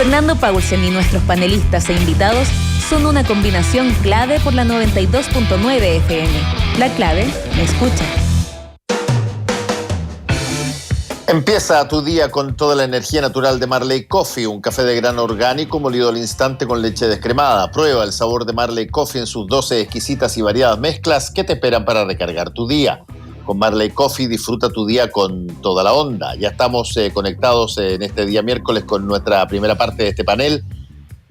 Fernando Paulsen y nuestros panelistas e invitados son una combinación clave por la 92.9 FM. La clave me escucha. Empieza tu día con toda la energía natural de Marley Coffee, un café de grano orgánico molido al instante con leche descremada. Prueba el sabor de Marley Coffee en sus 12 exquisitas y variadas mezclas que te esperan para recargar tu día. Con Marley Coffee disfruta tu día con toda la onda. Ya estamos conectados en este día miércoles con nuestra primera parte de este panel.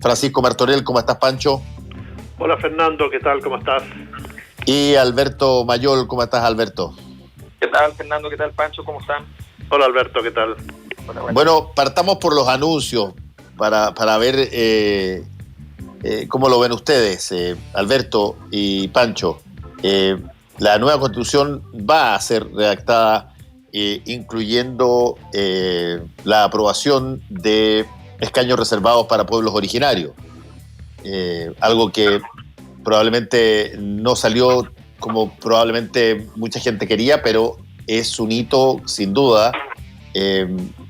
Francisco Martorell, ¿cómo estás, Pancho? Hola, Fernando, ¿qué tal? ¿Cómo estás? Y Alberto Mayol, ¿cómo estás, Alberto? ¿Qué tal, Fernando? ¿Qué tal, Pancho? ¿Cómo están? Hola, Alberto, ¿qué tal? Bueno, partamos por los anuncios para ver cómo lo ven ustedes, Alberto y Pancho. La nueva Constitución va a ser redactada incluyendo la aprobación de escaños reservados para pueblos originarios. Algo que probablemente no salió como probablemente mucha gente quería, pero es un hito sin duda,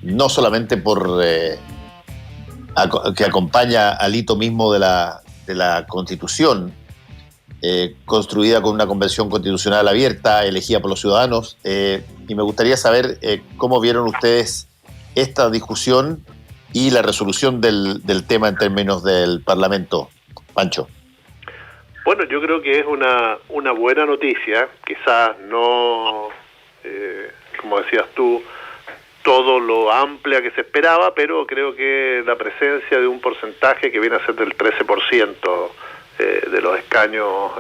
no solamente por que acompaña al hito mismo de la Constitución, construida con una convención constitucional abierta, elegida por los ciudadanos, y me gustaría saber cómo vieron ustedes esta discusión y la resolución del tema en términos del Parlamento. Pancho. Bueno, yo creo que es una buena noticia, quizás no, como decías tú, todo lo amplia que se esperaba, pero creo que la presencia de un porcentaje que viene a ser del 13% de los escaños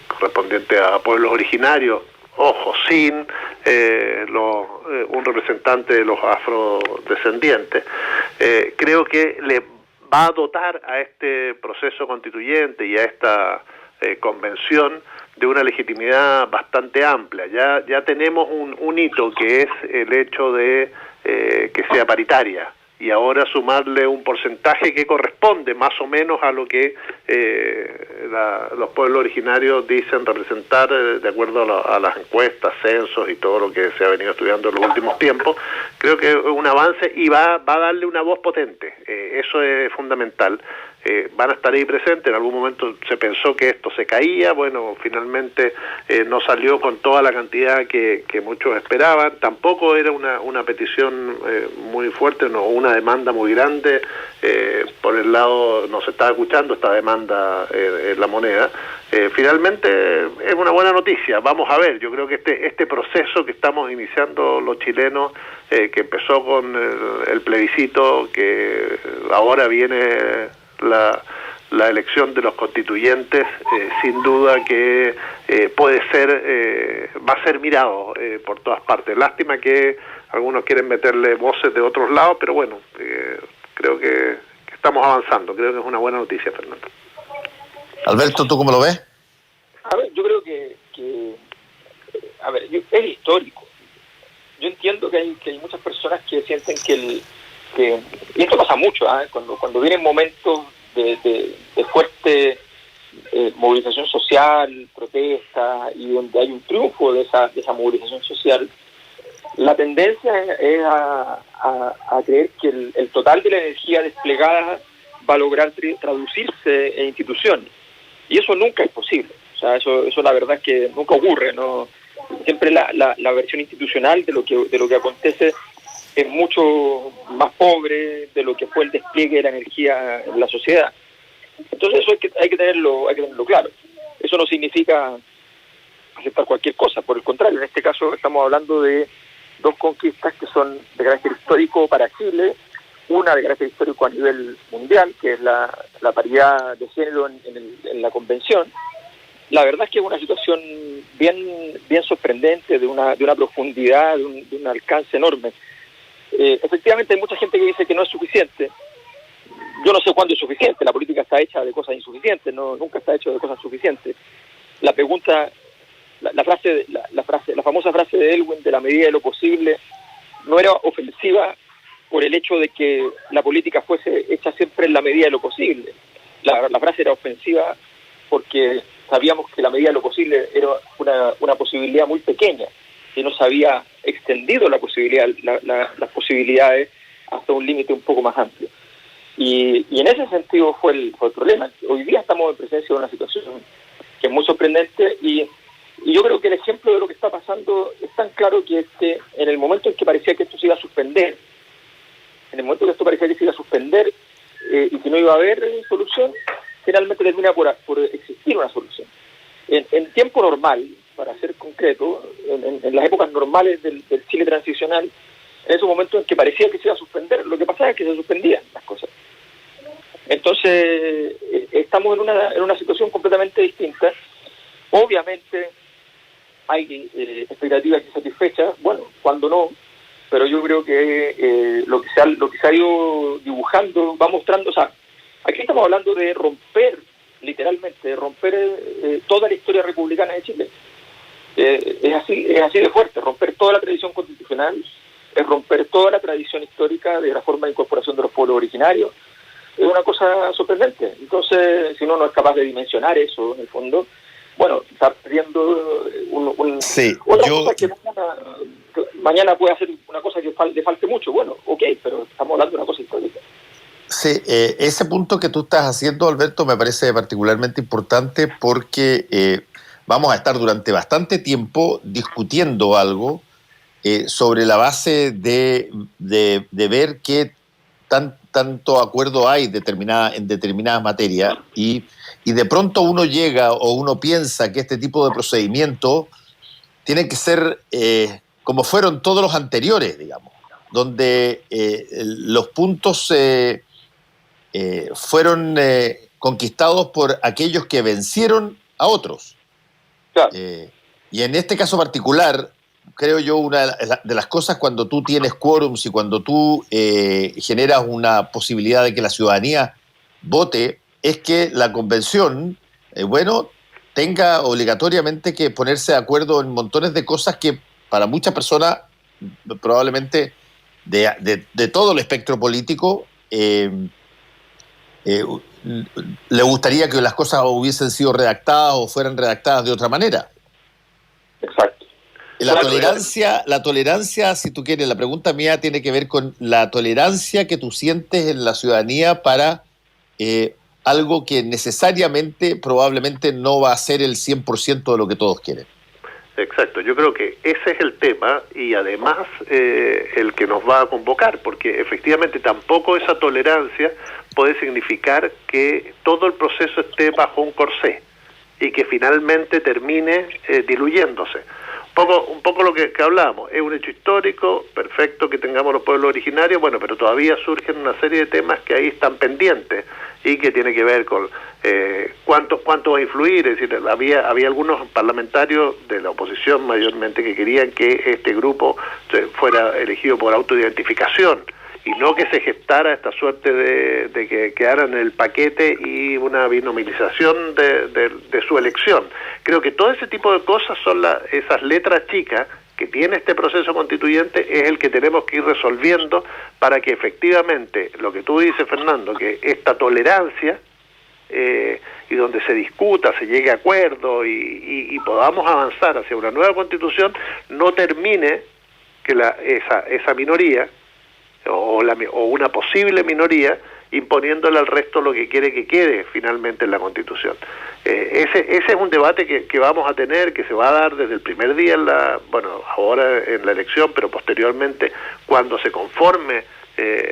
correspondientes a pueblos originarios, ojo, sin un representante de los afrodescendientes, creo que le va a dotar a este proceso constituyente y a esta convención de una legitimidad bastante amplia. Ya tenemos un hito que es el hecho de que sea paritaria, y ahora sumarle un porcentaje que corresponde más o menos a lo que los pueblos originarios dicen representar de acuerdo a las encuestas, censos y todo lo que se ha venido estudiando en los últimos tiempos. Creo que es un avance y va a darle una voz potente. Eso es fundamental. Van a estar ahí presentes. En algún momento se pensó que esto se caía, bueno, finalmente no salió con toda la cantidad que muchos esperaban. Tampoco era una petición muy fuerte, no, una demanda muy grande. Por el lado, no se estaba escuchando esta demanda en la moneda. Finalmente es una buena noticia. Vamos a ver, yo creo que este proceso que estamos iniciando los chilenos, que empezó con el plebiscito, que ahora viene la elección de los constituyentes, sin duda que va a ser mirado por todas partes. Lástima que algunos quieren meterle voces de otros lados, pero bueno, creo que estamos avanzando. Creo que es una buena noticia, Fernando. Alberto, ¿tú cómo lo ves? A ver, yo creo que es histórico. Yo entiendo que hay muchas personas que sienten que y esto pasa mucho, cuando vienen momentos de fuerte movilización social, protesta, y donde hay un triunfo de esa movilización social, la tendencia es a creer que el total de la energía desplegada va a lograr traducirse en instituciones, y eso nunca es posible. O sea, eso la verdad es que nunca ocurre, ¿no? Siempre la versión institucional de lo que acontece es mucho más pobre de lo que fue el despliegue de la energía en la sociedad. Entonces eso hay que tenerlo claro. Eso no significa aceptar cualquier cosa, por el contrario, en este caso estamos hablando de dos conquistas que son de carácter histórico para Chile, una de carácter histórico a nivel mundial, que es la paridad de género en la convención. La verdad es que es una situación bien sorprendente, de una profundidad, de un alcance enorme. Efectivamente hay mucha gente que dice que no es suficiente. Yo no sé cuándo es suficiente. La política está hecha de cosas insuficientes, nunca está hecha de cosas suficientes. La pregunta, la famosa frase de Elwin, de la medida de lo posible, no era ofensiva por el hecho de que la política fuese hecha siempre en la medida de lo posible. La frase era ofensiva porque sabíamos que la medida de lo posible era una posibilidad muy pequeña, que no se había extendido las posibilidades hasta un límite un poco más amplio. Y en ese sentido fue el problema. Hoy día estamos en presencia de una situación que es muy sorprendente y yo creo que el ejemplo de lo que está pasando es tan claro que en el momento en que parecía que esto se iba a suspender, y que no iba a haber solución, finalmente termina por existir una solución. En tiempo normal, para ser concreto, en las épocas normales del Chile transicional, en esos momentos en que parecía que se iba a suspender, lo que pasaba es que se suspendían las cosas. Entonces, estamos en una situación completamente distinta. Obviamente, hay expectativas insatisfechas, bueno, cuando no, pero yo creo que lo que se ha ido dibujando va mostrando, o sea, aquí estamos hablando de romper, literalmente, de romper toda la historia republicana de Chile. Es así de fuerte, romper toda la tradición constitucional, es romper toda la tradición histórica de la forma de incorporación de los pueblos originarios. Es una cosa sorprendente. Entonces, si uno no es capaz de dimensionar eso, en el fondo, bueno, está perdiendo cosa que mañana puede hacer una cosa que le falte mucho. Bueno, ok, pero estamos hablando de una cosa histórica. Sí, ese punto que tú estás haciendo, Alberto, me parece particularmente importante porque vamos a estar durante bastante tiempo discutiendo algo sobre la base de ver qué tanto acuerdo hay en determinadas materias y de pronto uno llega o uno piensa que este tipo de procedimiento tiene que ser como fueron todos los anteriores, digamos, donde los puntos fueron conquistados por aquellos que vencieron a otros. Claro. Y en este caso particular, creo yo, una de las cosas cuando tú tienes quórums y cuando tú generas una posibilidad de que la ciudadanía vote, es que la convención, tenga obligatoriamente que ponerse de acuerdo en montones de cosas que para muchas personas, probablemente de todo el espectro político, le gustaría que las cosas hubiesen sido redactadas o fueran redactadas de otra manera. Exacto. La tolerancia, si tú quieres, la pregunta mía tiene que ver con la tolerancia que tú sientes en la ciudadanía para algo que necesariamente, probablemente no va a ser el 100% de lo que todos quieren. Exacto, yo creo que ese es el tema y además el que nos va a convocar, porque efectivamente tampoco esa tolerancia puede significar que todo el proceso esté bajo un corsé y que finalmente termine diluyéndose. Un poco lo que hablábamos, es un hecho histórico, perfecto que tengamos los pueblos originarios, bueno, pero todavía surgen una serie de temas que ahí están pendientes y que tiene que ver con cuánto va a influir. Es decir, había algunos parlamentarios de la oposición mayormente que querían que este grupo fuera elegido por autoidentificación y no que se gestara esta suerte de que quedara en el paquete y una binomialización de su elección. Creo que todo ese tipo de cosas son esas letras chicas que tiene este proceso constituyente, es el que tenemos que ir resolviendo para que efectivamente, lo que tú dices, Fernando, que esta tolerancia y donde se discuta, se llegue a acuerdo y podamos avanzar hacia una nueva constitución, no termine que esa minoría o una posible minoría imponiéndole al resto lo que quiere que quede finalmente en la Constitución. Ese es un debate que vamos a tener, que se va a dar desde el primer día ahora en la elección, pero posteriormente cuando se conforme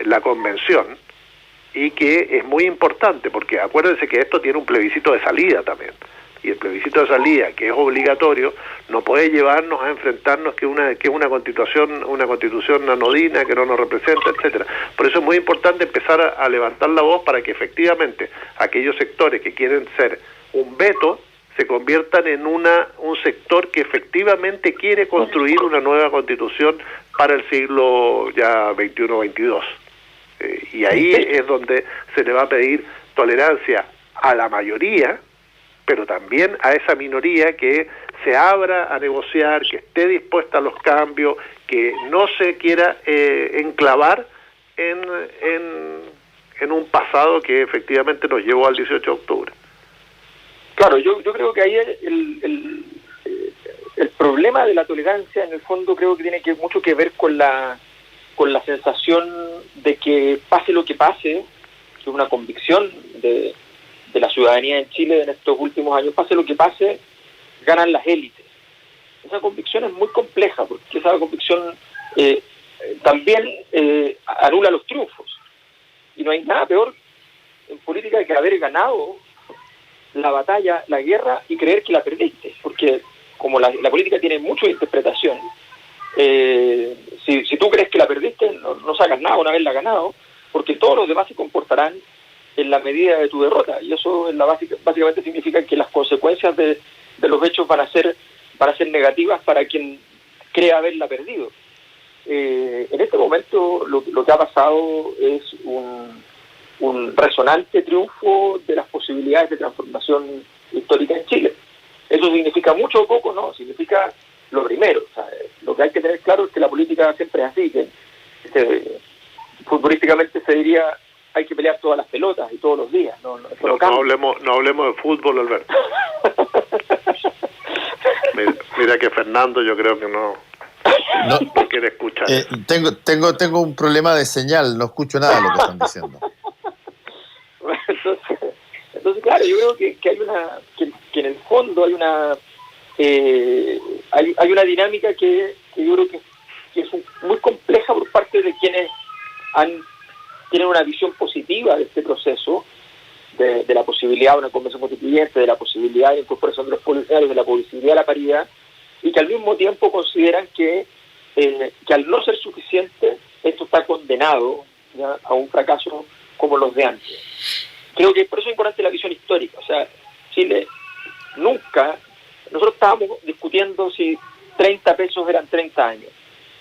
la convención, y que es muy importante, porque acuérdense que esto tiene un plebiscito de salida también, y el plebiscito de salida, que es obligatorio, no puede llevarnos a enfrentarnos que es una constitución anodina, que no nos representa, etcétera. Por eso es muy importante empezar a levantar la voz para que efectivamente aquellos sectores que quieren ser un veto se conviertan en un sector que efectivamente quiere construir una nueva constitución para el siglo ya XXI-XXII. Y ahí es donde se le va a pedir tolerancia a la mayoría, pero también a esa minoría que se abra a negociar, que esté dispuesta a los cambios, que no se quiera enclavar en un pasado que efectivamente nos llevó al 18 de octubre. Claro, yo creo que ahí el problema de la tolerancia, en el fondo, creo que tiene mucho que ver con la sensación de que pase lo que pase, es una convicción de la ciudadanía en Chile en estos últimos años. Pase lo que pase, ganan las élites. Esa convicción es muy compleja, porque esa convicción también anula los triunfos. Y no hay nada peor en política que haber ganado la batalla, la guerra, y creer que la perdiste, porque como la política tiene mucha interpretación, si tú crees que la perdiste, no sacas nada una vez la ganado, porque todos los demás se comportarán en la medida de tu derrota, y eso básicamente significa que las consecuencias de los hechos van a ser negativas para quien cree haberla perdido. En este momento lo que ha pasado es un resonante triunfo de las posibilidades de transformación histórica en Chile. ¿Eso significa mucho o poco? No, significa lo primero. O sea, lo que hay que tener claro es que la política siempre es así, que futbolísticamente se diría hay que pelear todas las pelotas y todos los días. No hablemos de fútbol, Alberto. Mira que Fernando yo creo que no quiere escuchar. Tengo un problema de señal, no escucho nada de lo que están diciendo. Entonces claro, yo creo que hay que en el fondo hay una dinámica que yo creo que es muy compleja por parte de quienes tienen una visión positiva de este proceso, de la posibilidad de una convención constituyente, de la posibilidad de incorporación de los policiales, de la posibilidad de la paridad, y que al mismo tiempo consideran que al no ser suficiente, esto está condenado ya a un fracaso como los de antes. Creo que por eso es importante la visión histórica. O sea, Chile nunca... Nosotros estábamos discutiendo si 30 pesos eran 30 años.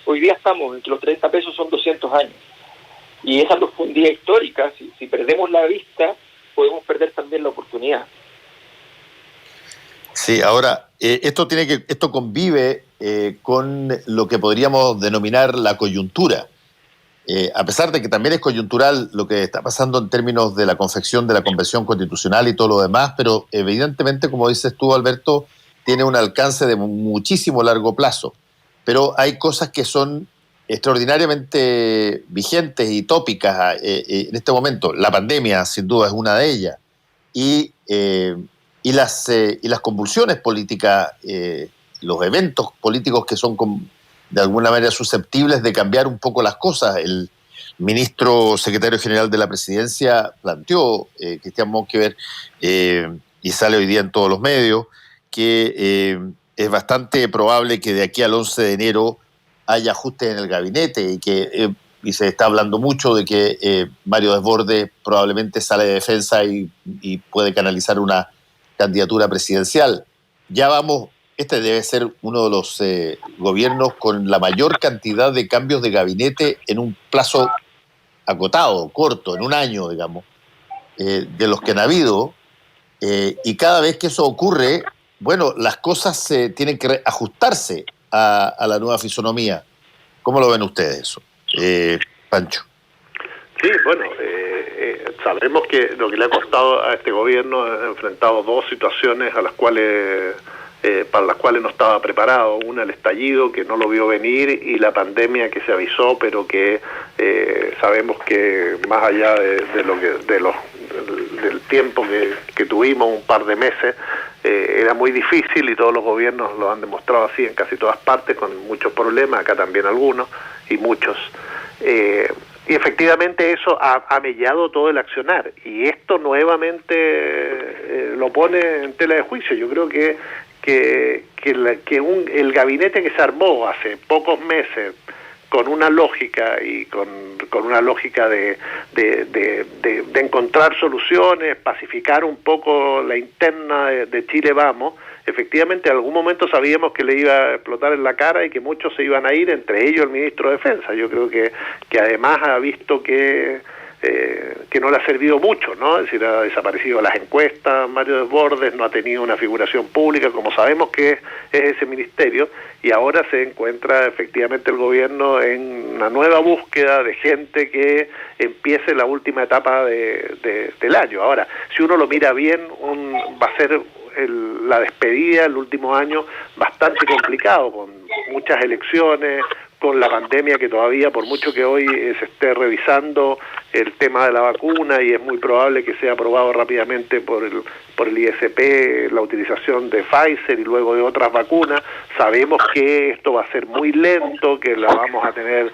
Hoy día estamos en que los 30 pesos son 200 años. Y esa profundidad histórica, si perdemos la vista, podemos perder también la oportunidad. Sí, ahora, esto convive con lo que podríamos denominar la coyuntura. A pesar de que también es coyuntural lo que está pasando en términos de la confección de la Convención Constitucional y todo lo demás, pero evidentemente, como dices tú, Alberto, tiene un alcance de muchísimo largo plazo. Pero hay cosas que son extraordinariamente vigentes y tópicas en este momento. La pandemia, sin duda, es una de ellas. Y las convulsiones políticas, los eventos políticos que son de alguna manera susceptibles de cambiar un poco las cosas. El ministro secretario general de la Presidencia planteó, Cristian Monkever, y sale hoy día en todos los medios, que es bastante probable que de aquí al 11 de enero haya ajustes en el gabinete y se está hablando mucho de que Mario Desbordes probablemente sale de defensa y puede canalizar una candidatura presidencial. Ya vamos, este debe ser uno de los gobiernos con la mayor cantidad de cambios de gabinete en un plazo acotado, corto, en un año, digamos, de los que han habido. Y cada vez que eso ocurre, bueno, las cosas tienen que ajustarse a la nueva fisonomía. ¿Cómo lo ven ustedes eso? Pancho. Sí, bueno, sabemos que lo que le ha costado a este gobierno ha enfrentado dos situaciones para las cuales no estaba preparado. Una, el estallido, que no lo vio venir, y la pandemia que se avisó, pero que sabemos que más allá del tiempo que tuvimos, un par de meses, era muy difícil, y todos los gobiernos lo han demostrado así en casi todas partes, con muchos problemas, acá también algunos, y muchos. Y efectivamente eso ha mellado todo el accionar, y esto nuevamente lo pone en tela de juicio. Yo creo que el gabinete que se armó hace pocos meses con una lógica y con una lógica de encontrar soluciones, pacificar un poco la interna de Chile Vamos, efectivamente en algún momento sabíamos que le iba a explotar en la cara y que muchos se iban a ir, entre ellos el ministro de Defensa. Yo creo que además ha visto que no le ha servido mucho, ¿no? Es decir, ha desaparecido las encuestas, Mario Desbordes no ha tenido una figuración pública, como sabemos que es ese ministerio, y ahora se encuentra efectivamente el gobierno en una nueva búsqueda de gente que empiece la última etapa del año. Ahora, si uno lo mira bien, va a ser la despedida, el último año, bastante complicado, con muchas elecciones, con la pandemia que todavía, por mucho que hoy se esté revisando, el tema de la vacuna y es muy probable que sea aprobado rápidamente por el ISP la utilización de Pfizer y luego de otras vacunas. Sabemos que esto va a ser muy lento, que la vamos a tener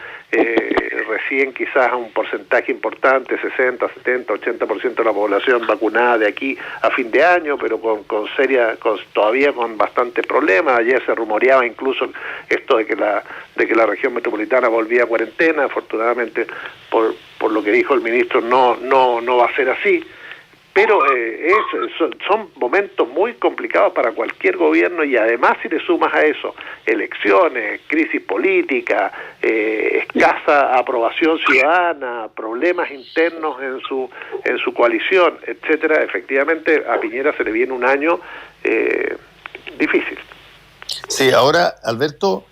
recién quizás a un porcentaje importante, 60, 70, 80% de la población vacunada de aquí a fin de año, pero todavía con bastantes problemas. Ayer se rumoreaba incluso esto de que la región metropolitana volvía a cuarentena. Afortunadamente, por lo que dijo el ministro, no va a ser así. Pero son momentos muy complicados para cualquier gobierno, y además si le sumas a eso elecciones, crisis política, escasa aprobación ciudadana, problemas internos en su coalición, etcétera, efectivamente a Piñera se le viene un año difícil. Sí, ahora, Alberto,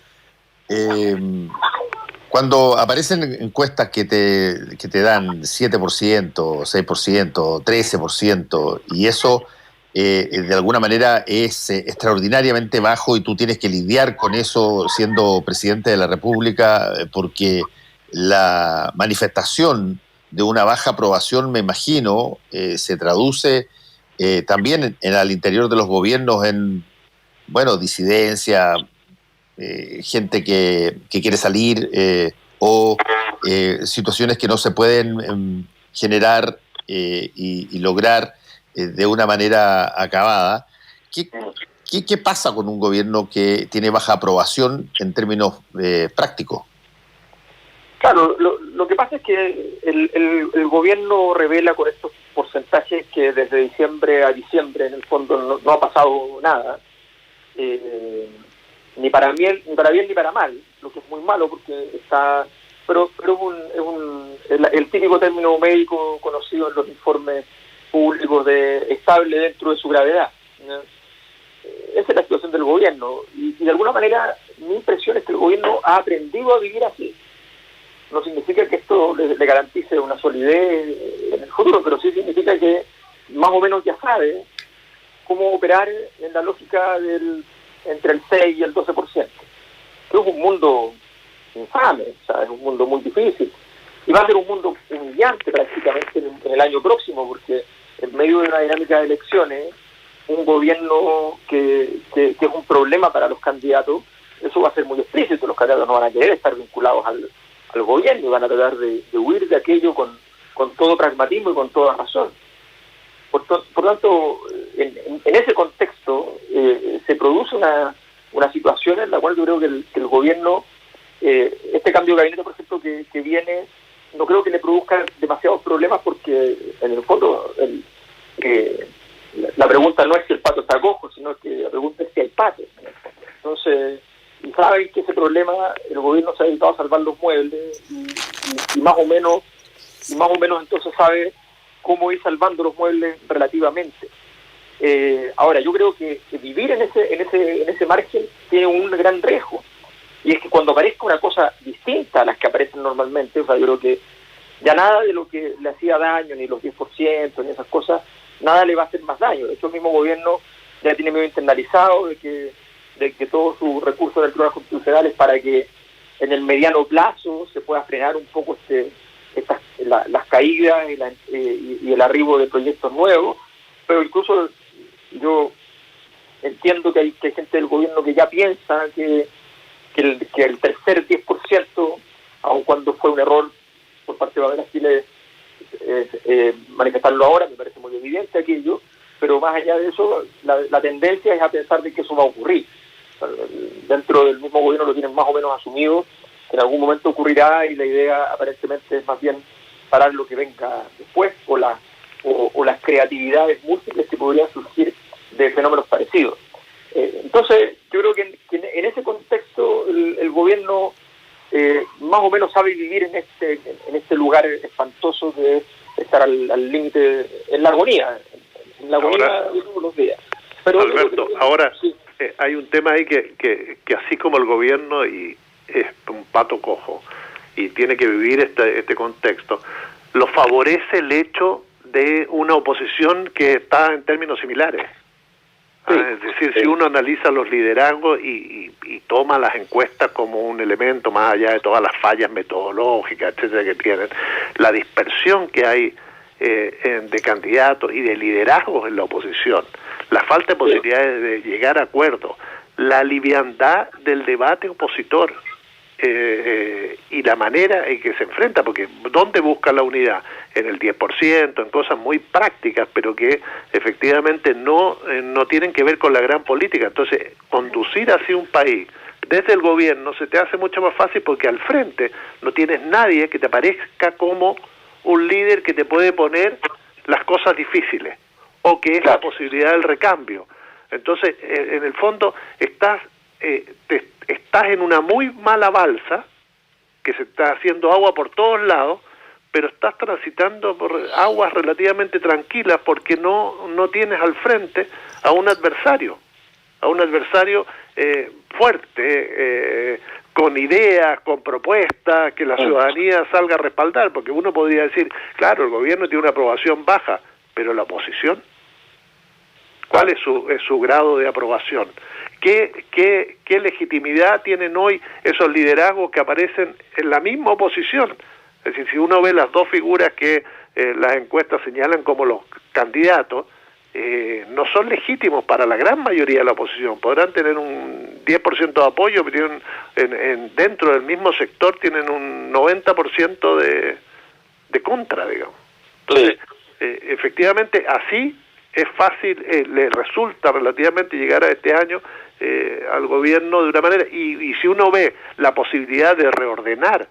cuando aparecen encuestas que te dan 7%, 6%, 13%, y eso de alguna manera es extraordinariamente bajo y tú tienes que lidiar con eso siendo presidente de la República, porque la manifestación de una baja aprobación, me imagino, se traduce también al interior de los gobiernos en, bueno, disidencia, gente que quiere salir o situaciones que no se pueden generar y lograr de una manera acabada. ¿Qué pasa con un gobierno que tiene baja aprobación en términos prácticos? Claro, lo que pasa es que el gobierno revela con estos porcentajes que desde diciembre a diciembre en el fondo no ha pasado nada. Ni para bien ni para mal, lo que es muy malo porque está, pero es el típico término médico conocido en los informes públicos de estable dentro de su gravedad, ¿no? Esa es la situación del gobierno y de alguna manera mi impresión es que el gobierno ha aprendido a vivir así. No significa que esto le garantice una solidez en el futuro, pero sí significa que más o menos ya sabe cómo operar en la lógica entre el 6 y el 12%. Que es un mundo infame, o sea, es un mundo muy difícil. Y va a ser un mundo humillante prácticamente en el año próximo, porque en medio de una dinámica de elecciones, un gobierno que es un problema para los candidatos, eso va a ser muy explícito. Los candidatos no van a querer estar vinculados al gobierno y van a tratar de huir de aquello con todo pragmatismo y con toda razón. Por tanto, en ese contexto se produce una situación en la cual yo creo que el gobierno, este cambio de gabinete, por ejemplo, que viene, no creo que le produzca demasiados problemas porque en el fondo la pregunta no es si el pato está cojo, sino que la pregunta es si hay pato. Entonces, saben que ese problema el gobierno se ha dedicado a salvar los muebles y más o menos entonces sabe cómo ir salvando los muebles relativamente. Ahora, yo creo que vivir en ese margen tiene un gran riesgo, y es que cuando aparezca una cosa distinta a las que aparecen normalmente, o sea, yo creo que ya nada de lo que le hacía daño, ni los 10%, ni esas cosas, nada le va a hacer más daño. De hecho, el mismo gobierno ya tiene medio internalizado de que todos sus recursos del Tribunal Constitucional es para que en el mediano plazo se pueda frenar un poco las caídas y el arribo de proyectos nuevos, pero incluso yo entiendo que hay gente del gobierno que ya piensa que el tercer 10%, aun cuando fue un error por parte de Banderas Chile manifestarlo ahora, me parece muy evidente aquello, pero más allá de eso, la tendencia es a pensar de que eso va a ocurrir. Dentro del mismo gobierno lo tienen más o menos asumido, que en algún momento ocurrirá, y la idea aparentemente es más bien parar lo que venga después, o las creatividades múltiples que podrían surgir de fenómenos parecidos. Entonces, yo creo que en ese contexto el gobierno más o menos sabe vivir en este lugar espantoso de estar al límite, en la agonía de todos los días. Pero Alberto, ahora sí. Hay un tema ahí que así como el gobierno y es un pato cojo y tiene que vivir este contexto, lo favorece el hecho de una oposición que está en términos similares. Es decir, si uno analiza los liderazgos y toma las encuestas como un elemento más allá de todas las fallas metodológicas, etcétera, que tienen, la dispersión que hay de candidatos y de liderazgos en la oposición, la falta de posibilidades de llegar a acuerdos, la liviandad del debate opositor y la manera en que se enfrenta, porque ¿dónde busca la unidad? En el 10%, en cosas muy prácticas, pero que efectivamente no tienen que ver con la gran política. Entonces, conducir hacia un país desde el gobierno se te hace mucho más fácil porque al frente no tienes nadie que te parezca como un líder que te puede poner las cosas difíciles o que es la posibilidad del recambio. Entonces, en el fondo, estás en una muy mala balsa, que se está haciendo agua por todos lados, pero estás transitando por aguas relativamente tranquilas porque no tienes al frente a un adversario fuerte, con ideas, con propuestas, que la ciudadanía salga a respaldar, porque uno podría decir, claro, el gobierno tiene una aprobación baja, pero la oposición, ¿cuál es su grado de aprobación? ¿Qué legitimidad tienen hoy esos liderazgos que aparecen en la misma oposición? Es decir, si uno ve las dos figuras que las encuestas señalan como los candidatos, no son legítimos para la gran mayoría de la oposición. Podrán tener un 10% de apoyo, pero dentro del mismo sector tienen un 90% de contra, digamos. Entonces, efectivamente, así es fácil, le resulta relativamente llegar a este año al gobierno de una manera, y si uno ve la posibilidad de reordenar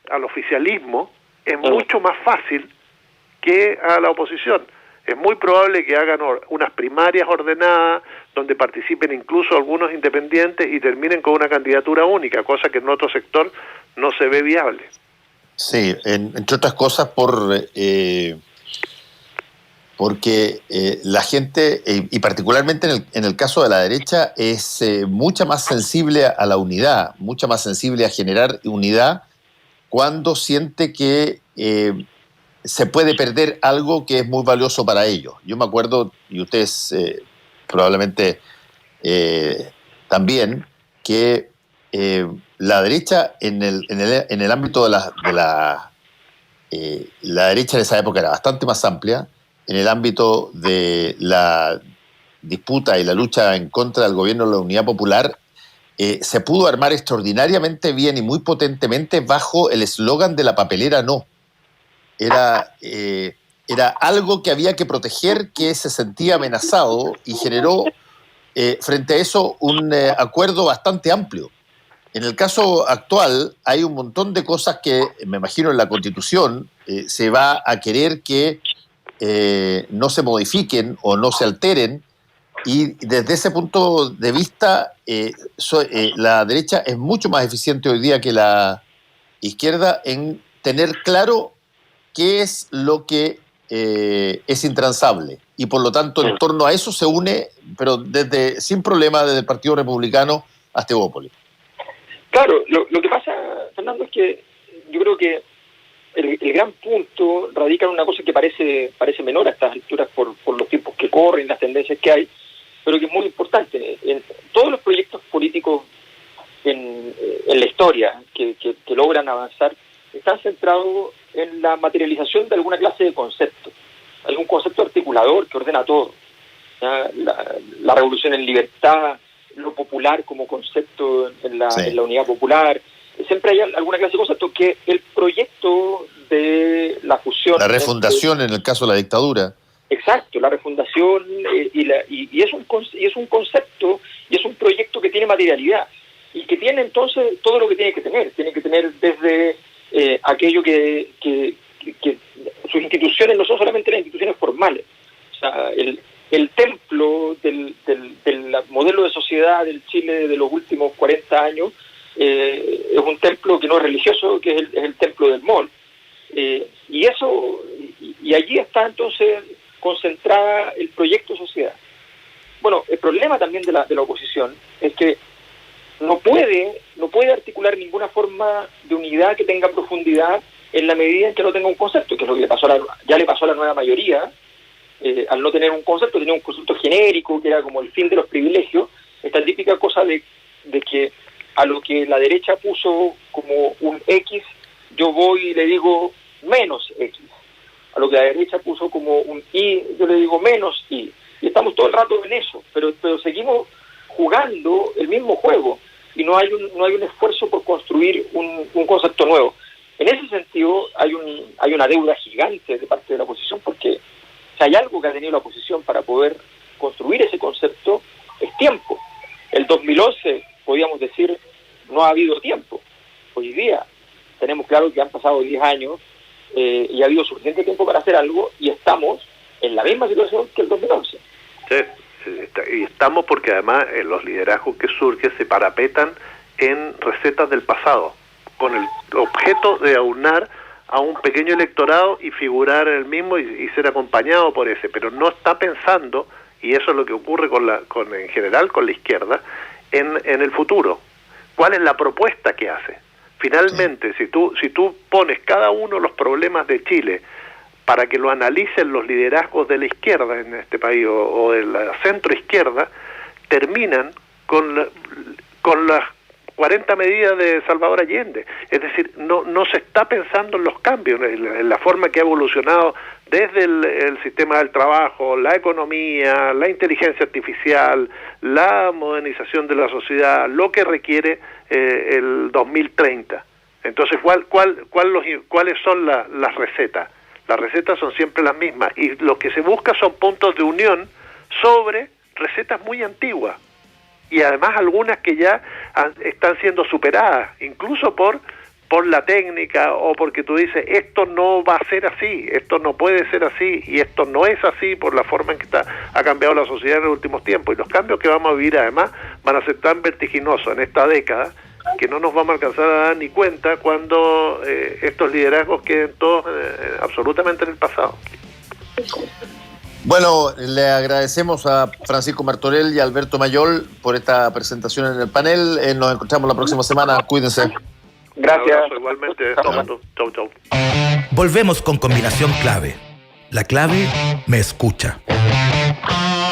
al oficialismo, es mucho más fácil que a la oposición. Es muy probable que hagan unas primarias ordenadas, donde participen incluso algunos independientes y terminen con una candidatura única, cosa que en otro sector no se ve viable. Sí, entre otras cosas porque la gente, y particularmente en el caso de la derecha, es mucha más sensible a la unidad, mucha más sensible a generar unidad cuando siente que se puede perder algo que es muy valioso para ellos. Yo me acuerdo, y ustedes probablemente también, que la derecha en el ámbito de la derecha en esa época era bastante más amplia. En el ámbito de la disputa y la lucha en contra del gobierno de la Unidad Popular, se pudo armar extraordinariamente bien y muy potentemente bajo el eslogan de la papelera no. Era algo que había que proteger, que se sentía amenazado, y generó frente a eso un acuerdo bastante amplio. En el caso actual hay un montón de cosas que, me imagino, en la Constitución se va a querer que no se modifiquen o no se alteren, y desde ese punto de vista la derecha es mucho más eficiente hoy día que la izquierda en tener claro qué es lo que es intransable, y por lo tanto en torno a eso se une, pero sin problema, desde el Partido Republicano hasta Evópolis. Claro, lo que pasa, Fernando, es que yo creo que el gran punto radica en una cosa que parece menor a estas alturas por los tiempos que corren, las tendencias que hay, pero que es muy importante. En todos los proyectos políticos en la historia que logran avanzar están centrados en la materialización de alguna clase de concepto, algún concepto articulador que ordena todo. La revolución en libertad, lo popular como concepto en la unidad popular. Siempre hay alguna clase de concepto que el proyecto de la fusión... La refundación en el caso de la dictadura. Exacto, la refundación y es un concepto y es un proyecto que tiene materialidad y que tiene entonces todo lo que tiene que tener. Tiene que tener desde aquello que sus instituciones no son solamente las instituciones formales. O sea, el templo del modelo de sociedad del Chile de los últimos 40 años es un templo que no es religioso, que es el templo del MOL. Y allí está entonces concentrada el proyecto sociedad. Bueno, el problema también de la oposición es que no puede articular ninguna forma de unidad que tenga profundidad en la medida en que no tenga un concepto, que es lo que ya le pasó a la nueva mayoría, al no tener un concepto, tenía un concepto genérico que era como el fin de los privilegios, esta típica cosa de que a lo que la derecha puso como un X, yo voy y le digo menos X. A lo que la derecha puso como un Y, yo le digo menos Y. Y estamos todo el rato en eso, pero seguimos jugando el mismo juego y no hay un esfuerzo por construir un concepto nuevo. En ese sentido hay una deuda gigante de parte de la oposición, porque si hay algo que ha tenido la oposición para poder construir ese concepto es tiempo. El 2011 podíamos decir no ha habido tiempo. Hoy día tenemos claro que han pasado 10 años y ha habido suficiente tiempo para hacer algo y estamos en la misma situación que el 2011. Sí, y estamos porque además los liderazgos que surgen se parapetan en recetas del pasado, con el objeto de aunar a un pequeño electorado y figurar en el mismo y ser acompañado por ese, pero no está pensando, y eso es lo que ocurre en general con la izquierda, en el futuro. ¿Cuál es la propuesta que hace? Finalmente, si tú pones cada uno de los problemas de Chile para que lo analicen los liderazgos de la izquierda en este país o de la centroizquierda, terminan con las 40 medidas de Salvador Allende. Es decir, no se está pensando en los cambios, en la forma que ha evolucionado desde el sistema del trabajo, la economía, la inteligencia artificial, la modernización de la sociedad, lo que requiere el 2030. Entonces, ¿cuáles son las recetas? Las recetas son siempre las mismas y lo que se busca son puntos de unión sobre recetas muy antiguas y además algunas que ya están siendo superadas, incluso por la técnica o porque tú dices esto no va a ser así, esto no puede ser así y esto no es así por la forma en que ha cambiado la sociedad en los últimos tiempos. Y los cambios que vamos a vivir además van a ser tan vertiginosos en esta década que no nos vamos a alcanzar a dar ni cuenta cuando estos liderazgos queden todos absolutamente en el pasado. Bueno, le agradecemos a Francisco Martorell y a Alberto Mayol por esta presentación en el panel. Nos encontramos la próxima semana. Cuídense. Gracias. Un abrazo, igualmente. Chau. Volvemos con Combinación Clave. La clave me escucha.